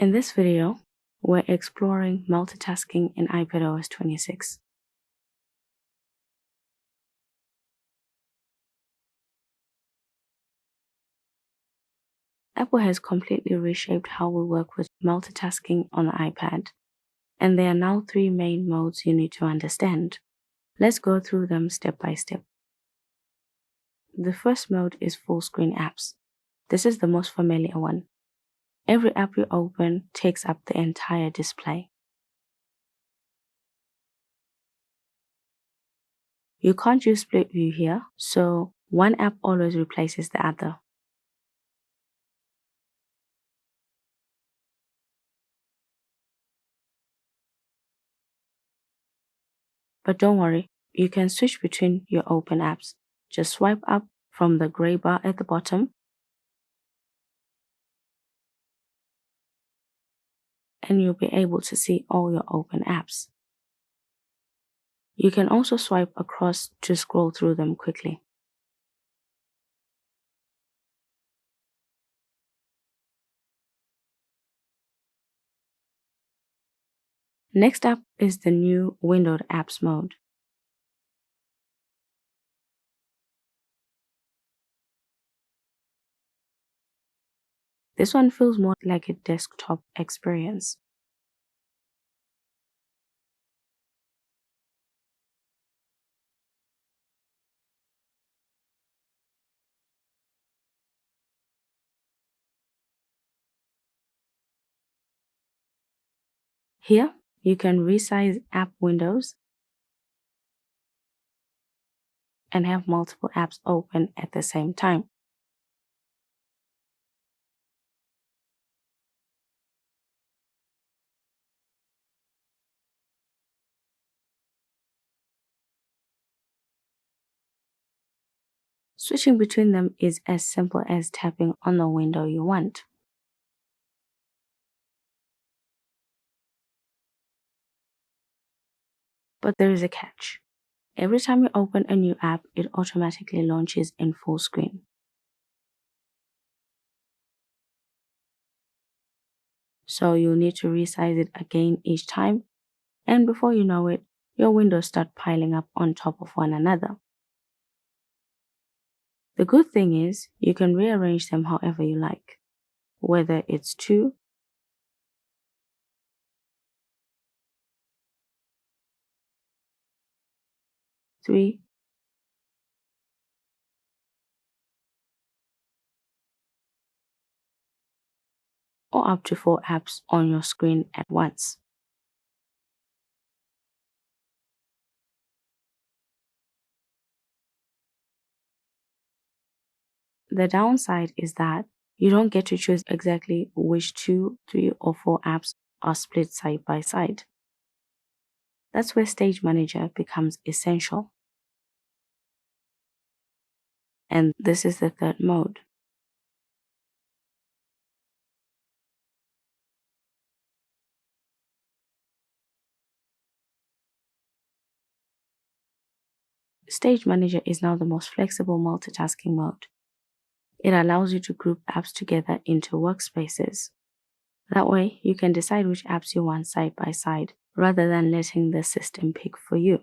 In this video, we're exploring multitasking in iPadOS 26. Apple has completely reshaped how we work with multitasking on the iPad, and there are now three main modes you need to understand. Let's go through them step by step. The first mode is full screen apps. This is the most familiar one. Every app you open takes up the entire display. You can't use split view here, so one app always replaces the other. But don't worry, you can switch between your open apps. Just swipe up from the gray bar at the bottom and you'll be able to see all your open apps. You can also swipe across to scroll through them quickly. Next up is the new windowed apps mode. This one feels more like a desktop experience. Here, you can resize app windows and have multiple apps open at the same time. Switching between them is as simple as tapping on the window you want. But there is a catch. Every time you open a new app, it automatically launches in full screen. So you'll need to resize it again each time, and before you know it, your windows start piling up on top of one another. The good thing is you can rearrange them however you like, whether it's 2, 3, or up to 4 apps on your screen at once. The downside is that you don't get to choose exactly which 2, 3, or 4 apps are split side by side. That's where Stage Manager becomes essential. And this is the third mode. Stage Manager is now the most flexible multitasking mode. It allows you to group apps together into workspaces. That way, you can decide which apps you want side by side, rather than letting the system pick for you.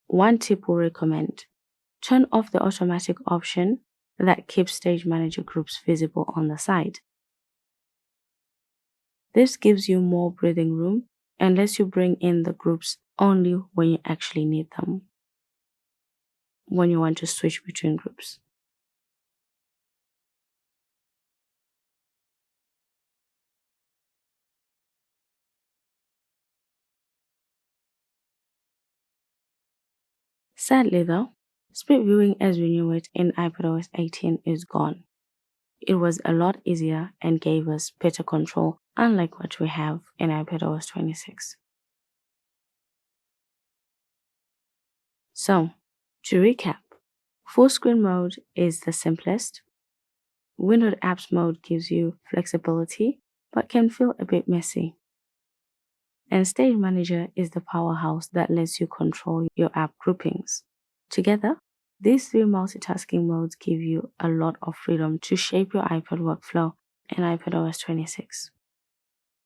One tip we'll recommend: turn off the automatic option that keeps Stage Manager groups visible on the side. This gives you more breathing room and lets you bring in the groups only when you actually need them, when you want to switch between groups. Sadly though, split viewing as we knew it in iPadOS 18 is gone. It was a lot easier and gave us better control, unlike what we have in iPadOS 26. So, to recap, full screen mode is the simplest. Windowed apps mode gives you flexibility, but can feel a bit messy. And Stage Manager is the powerhouse that lets you control your app groupings. Together, these three multitasking modes give you a lot of freedom to shape your iPad workflow in iPadOS 26.